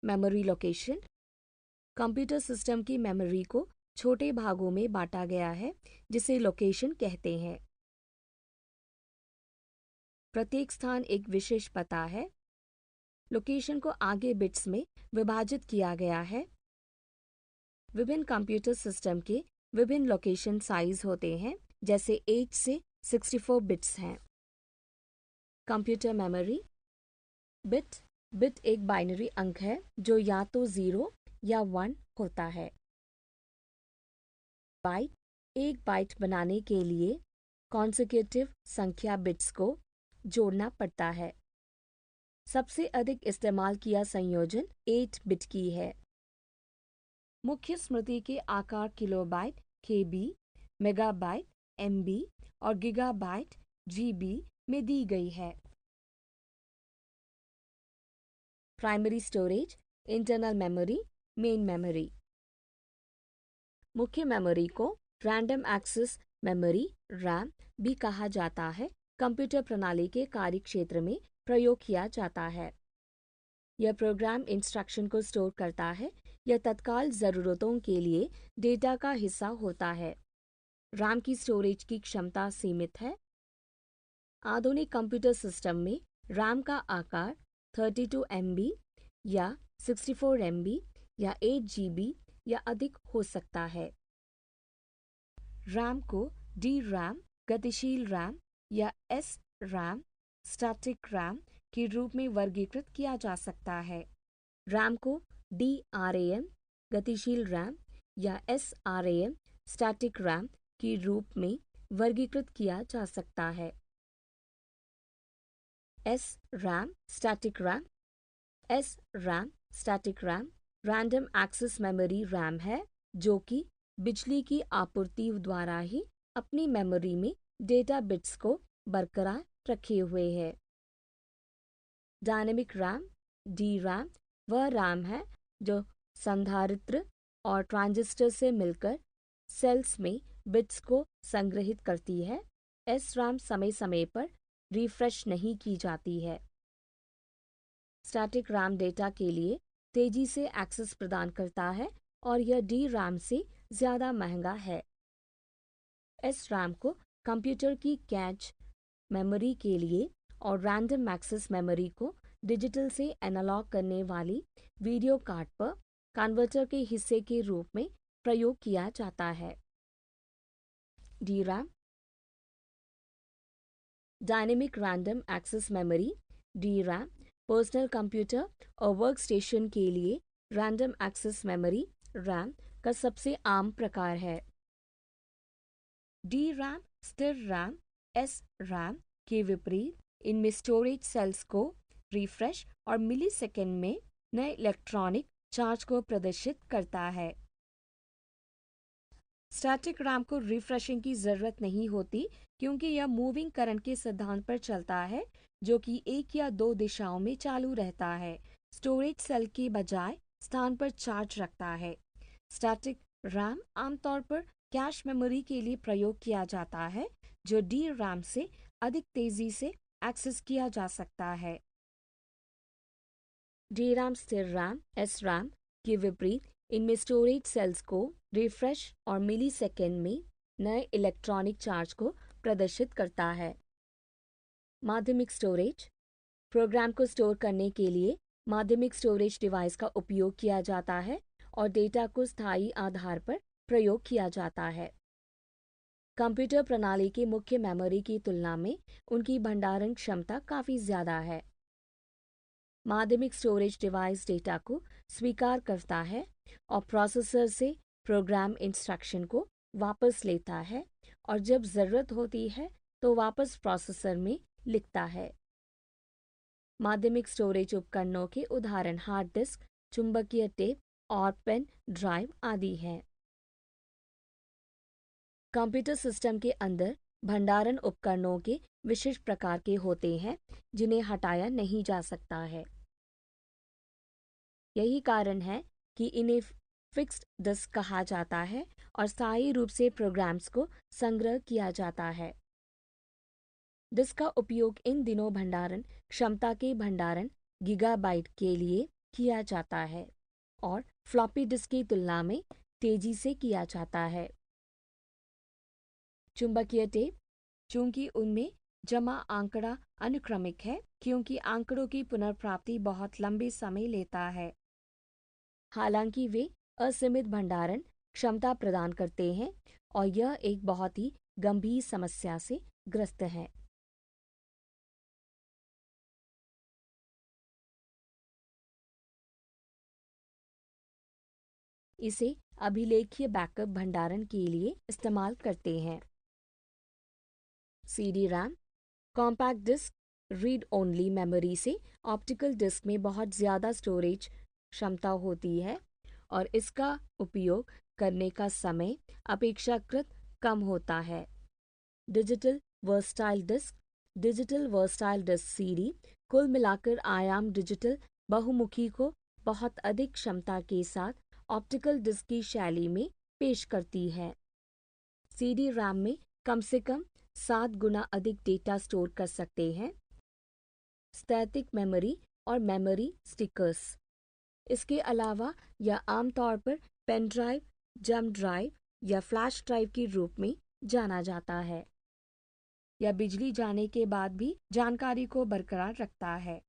Memory location. Computer system की memory को छोटे भागों में बांटा गया है जिसे लोकेशन कहते हैं। प्रत्येक स्थान एक विशेष पता है। लोकेशन को आगे बिट्स में विभाजित किया गया है। विभिन्न कंप्यूटर सिस्टम के विभिन्न लोकेशन साइज होते हैं, जैसे 8 से 64 बिट्स हैं। Computer memory. बिट एक बाइनरी अंक है जो या तो 0 या 1 होता है। बाइट एक बाइट बनाने के लिए कॉन्सेक्यूटिव संख्या बिट्स को जोड़ना पड़ता है। सबसे अधिक इस्तेमाल किया संयोजन 8 बिट की है। मुख्य स्मृति के आकार किलोबाइट, केबी, मेगाबाइट, एमबी और गीगाबाइट, जीबी में दी गई है। Primary storage, internal memory, main memory. मुख्य मेमोरी को रैंडम एक्सेस मेमोरी रैम भी कहा जाता है, कंप्यूटर प्रणाली के कार्यक्षेत्र में प्रयोग किया जाता है। यह प्रोग्राम इंस्ट्रक्शन को स्टोर करता है या तत्काल ज़रूरतों के लिए डेटा का हिस्सा होता है। रैम की स्टोरेज की क्षमता सीमित है। आधुनिक कंप्यूटर सिस्टम में रैम का आकार 32 MB या 64 MB या 8 GB या अधिक हो सकता है। रैम को डी रैम, गतिशील रैम या एस रैम, स्टैटिक रैम के रूप में वर्गीकृत किया जा सकता है। रैम को DRAM, गतिशील रैम या SRAM, स्टैटिक रैम के रूप में वर्गीकृत किया जा सकता है। SRAM, static RAM. SRAM, static RAM random access memory RAM है जो कि बिजली की आपूर्ति द्वारा ही अपनी मेमोरी में डेटा बिट्स को बरकरार रखे हुए है। डायनेमिक रैम, DRAM, वह रैम है जो संधारित्र और ट्रांजिस्टर से मिलकर सेल्स में बिट्स को संग्रहित करती है। SRAM समय समय पर रिफ्रेश नहीं की जाती है। स्टैटिक रैम डेटा के लिए तेजी से एक्सेस प्रदान करता है और यह DRAM से ज़्यादा महंगा है। SRAM को कंप्यूटर की कैच मेमोरी के लिए और रैंडम एक्सेस मेमोरी को डिजिटल से एनालॉग करने वाली वीडियो कार्ड पर कन्वर्टर के हिस्से के रूप में प्रयोग किया जाता है। DRAM, dynamic random access memory DRAM, personal computer और वर्क स्टेशन के लिए रैंडम एक्सेस मेमोरी RAM का सबसे आम प्रकार है। DRAM, स्थिर RAM, SRAM के विपरीत इनमें स्टोरेज सेल्स को रिफ्रेश और मिलीसेकंड में नए इलेक्ट्रॉनिक चार्ज को प्रदर्शित करता है। स्टैटिक रैम को रिफ्रेशिंग की ज़रूरत नहीं होती क्योंकि यह मूविंग करंट के सिद्धांत पर चलता है जो कि एक या दो दिशाओं में चालू रहता है। स्टोरेज सेल के बजाय स्थान पर चार्ज रखता है। स्टैटिक रैम आमतौर पर कैश मेमोरी के लिए प्रयोग किया जाता है जो DRAM से अधिक तेजी से एक्सेस किया जा सकता है। DRAM स्थिर रैम SRAM के विपरीत इनमें स्टोरेज सेल्स को रिफ्रेश और मिलीसेकंड में नए इलेक्ट्रॉनिक चार्ज को प्रदर्शित करता है। माध्यमिक स्टोरेज, प्रोग्राम को स्टोर करने के लिए माध्यमिक स्टोरेज डिवाइस का उपयोग किया जाता है और डेटा को स्थायी आधार पर प्रयोग किया जाता है। कंप्यूटर प्रणाली की मुख्य मेमोरी की तुलना में उनकी भंडारण क्षमता काफ़ी ज़्यादा है। माध्यमिक स्टोरेज डिवाइस डेटा को स्वीकार करता है और प्रोसेसर से प्रोग्राम इंस्ट्रक्शन को वापस लेता है और जब ज़रूरत होती है तो वापस प्रोसेसर में लिखता है। माध्यमिक स्टोरेज उपकरणों के उदाहरण हार्ड डिस्क, चुंबकीय टेप और पेन ड्राइव आदि हैं। कंप्यूटर सिस्टम के अंदर भंडारण उपकरणों के विशिष्ट प्रकार के होते हैं जिन्हें हटाया नहीं जा सकता है। यही कारण है कि इन्हें फिक्स्ड डिस्क कहा जाता है और स्थायी रूप से प्रोग्राम्स को संग्रह किया जाता है। डिस्क का उपयोग इन दिनों भंडारण क्षमता के भंडारण गीगाबाइट के लिए किया जाता है और फ्लॉपी डिस्क की तुलना में तेजी से किया जाता है। चुंबकीय टेप, चूंकि उनमें जमा आंकड़ा अनुक्रमिक है, क्योंकि आंकड़ों की पुनर्प्राप्ति बहुत लंबे समय लेता है। हालांकि वे असीमित भंडारण क्षमता प्रदान करते हैं और यह एक बहुत ही गंभीर समस्या से ग्रस्त है। इसे अभिलेखीय बैकअप भंडारण के लिए इस्तेमाल करते हैं। CD ROM, compact disc, read only memory से ऑप्टिकल डिस्क में बहुत ज़्यादा स्टोरेज क्षमता होती है और इसका उपयोग करने का समय अपेक्षाकृत कम होता है। Digital versatile disc, digital versatile disc CD कुल मिलाकर आयाम डिजिटल बहुमुखी को बहुत अधिक क्षमता के साथ ऑप्टिकल डिस्क की शैली में पेश करती है। सीडी रैम में कम से कम 7 गुना अधिक डेटा स्टोर कर सकते हैं। स्थैतिक मेमोरी और मेमोरी स्टिकर्स, इसके अलावा यह आमतौर पर पेन ड्राइव, जंप ड्राइव या फ्लैश ड्राइव के रूप में जाना जाता है। यह बिजली जाने के बाद भी जानकारी को बरकरार रखता है।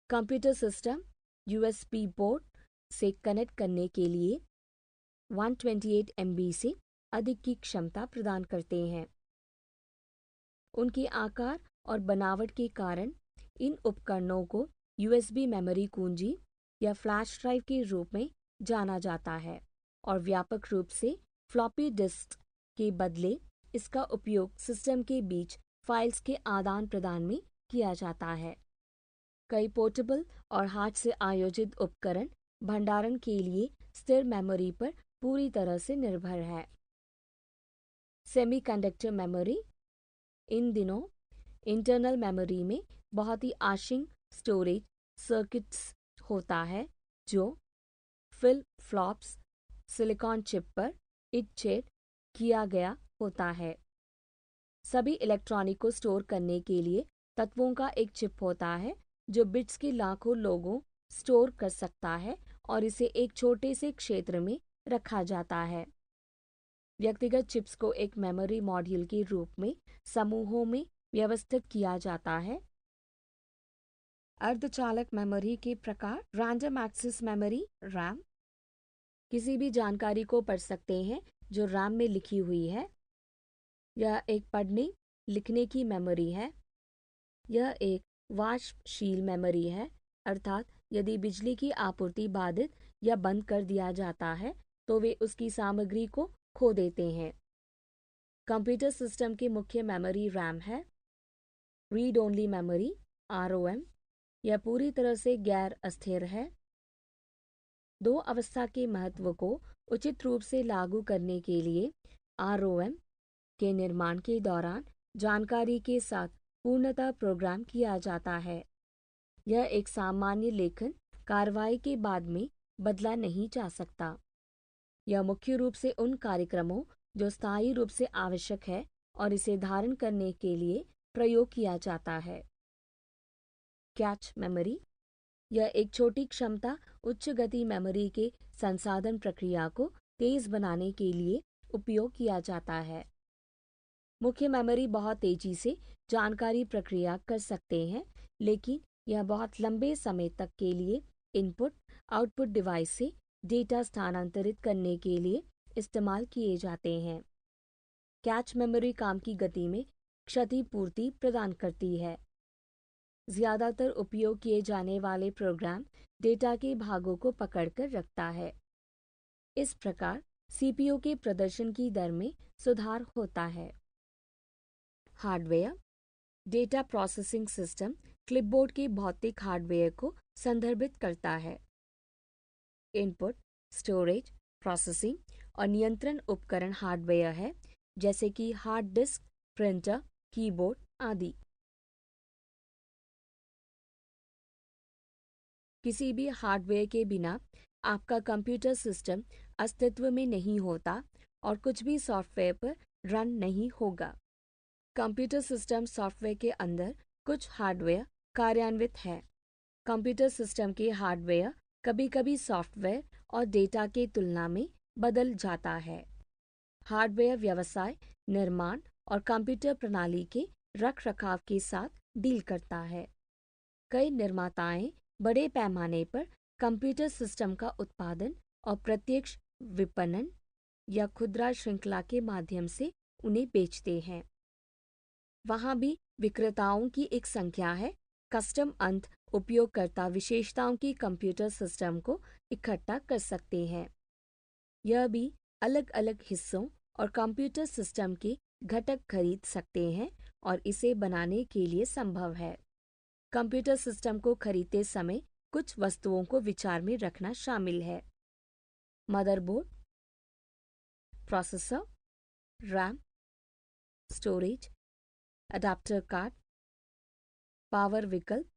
कंप्यूटर सिस्टम यूएसबी पोर्ट से कनेक्ट करने के लिए 128 MB से अधिक की क्षमता प्रदान करते हैं। उनके आकार और बनावट के कारण इन उपकरणों को यूएसबी मेमोरी कुंजी या फ्लैश ड्राइव के रूप में जाना जाता है और व्यापक रूप से फ्लॉपी डिस्क के बदले इसका उपयोग सिस्टम के बीच फाइल्स के आदान प्रदान में किया जाता है। कई पोर्टेबल और हाथ से आयोजित उपकरण भंडारण के लिए स्थिर मेमोरी पर पूरी तरह से निर्भर है। सेमीकंडक्टर मेमोरी, इन दिनों इंटरनल मेमोरी में बहुत ही आंशिक स्टोरेज सर्किट्स होता है जो फिल फ्लॉप्स सिलिकॉन चिप पर इचेट किया गया होता है। सभी इलेक्ट्रॉनिक को स्टोर करने के लिए तत्वों का एक चिप होता है जो बिट्स के लाखों लोगों स्टोर कर सकता है और इसे एक छोटे से क्षेत्र में रखा जाता है। व्यक्तिगत चिप्स को एक मेमोरी मॉड्यूल के रूप में समूहों में व्यवस्थित किया जाता है। अर्धचालक मेमोरी के प्रकार, रैंडम एक्सेस मेमोरी रैम किसी भी जानकारी को पढ़ सकते हैं जो रैम में लिखी हुई है। यह एक पढ़ने लिखने की मेमोरी है। यह एक वाष्पशील मेमोरी है, अर्थात यदि बिजली की आपूर्ति बाधित या बंद कर दिया जाता है तो वे उसकी सामग्री को खो देते हैं। कंप्यूटर सिस्टम की मुख्य मेमोरी रैम है। रीड ओनली मेमोरी ROM, यह पूरी तरह से गैर अस्थिर है। दो अवस्था के महत्व को उचित रूप से लागू करने के लिए ROM के निर्माण के दौरान जानकारी के साथ पूर्णतः प्रोग्राम किया जाता है। यह एक सामान्य लेखन कार्रवाई के बाद में बदला नहीं जा सकता। यह मुख्य रूप से उन कार्यक्रमों जो स्थायी रूप से आवश्यक है और इसे धारण करने के लिए प्रयोग किया जाता है। कैच मेमोरी, यह एक छोटी क्षमता उच्च गति मेमोरी के संसाधन प्रक्रिया को तेज बनाने के लिए उपयोग किया जाता है। मुख्य मेमोरी बहुत तेजी से जानकारी प्रक्रिया कर सकते हैं, लेकिन यह बहुत लंबे समय तक के लिए इनपुट आउटपुट डिवाइस से डेटा स्थानांतरित करने के लिए इस्तेमाल किए जाते हैं। कैच मेमोरी काम की गति में क्षतिपूर्ति प्रदान करती है। ज्यादातर उपयोग किए जाने वाले प्रोग्राम डेटा के भागों को पकड़कर रखता है। इस प्रकार CPU के प्रदर्शन की दर में सुधार होता है। Hardware, data processing system clipboard के भौतिक हार्डवेयर को संदर्भित करता है। इनपुट, स्टोरेज, प्रोसेसिंग और नियंत्रण उपकरण हार्डवेयर है, जैसे कि हार्ड डिस्क, प्रिंटर, कीबोर्ड आदि। किसी भी हार्डवेयर के बिना आपका कंप्यूटर सिस्टम अस्तित्व में नहीं होता और कुछ भी सॉफ्टवेयर पर रन नहीं होगा। कंप्यूटर सिस्टम सॉफ्टवेयर के अंदर कुछ हार्डवेयर कार्यान्वित है। कंप्यूटर सिस्टम के हार्डवेयर कभी-कभी सॉफ्टवेयर और डेटा के तुलना में बदल जाता है। हार्डवेयर व्यवसाय, निर्माण और कंप्यूटर प्रणाली के रखरखाव के साथ डील करता है। कई निर्माताएं बड़े पैमाने पर कंप्यूटर सिस्टम का उत्पादन और प्रत्यक्ष विपणन या खुदरा श्रृंखला के माध्यम से उन्हें बेचते हैं। वहाँ भी विक्रेताओं की एक संख्या है। कस्टम अंत उपयोगकर्ता विशेषताओं की कंप्यूटर सिस्टम को इकट्ठा कर सकते हैं। यह भी अलग-अलग हिस्सों और कंप्यूटर सिस्टम के घटक खरीद सकते हैं और इसे बनाने के लिए संभव है। कंप्यूटर सिस्टम को खरीदते समय कुछ वस्तुओं को विचार में रखना शामिल है। Motherboard, processor, RAM, storage, adapter card, power विकल्प,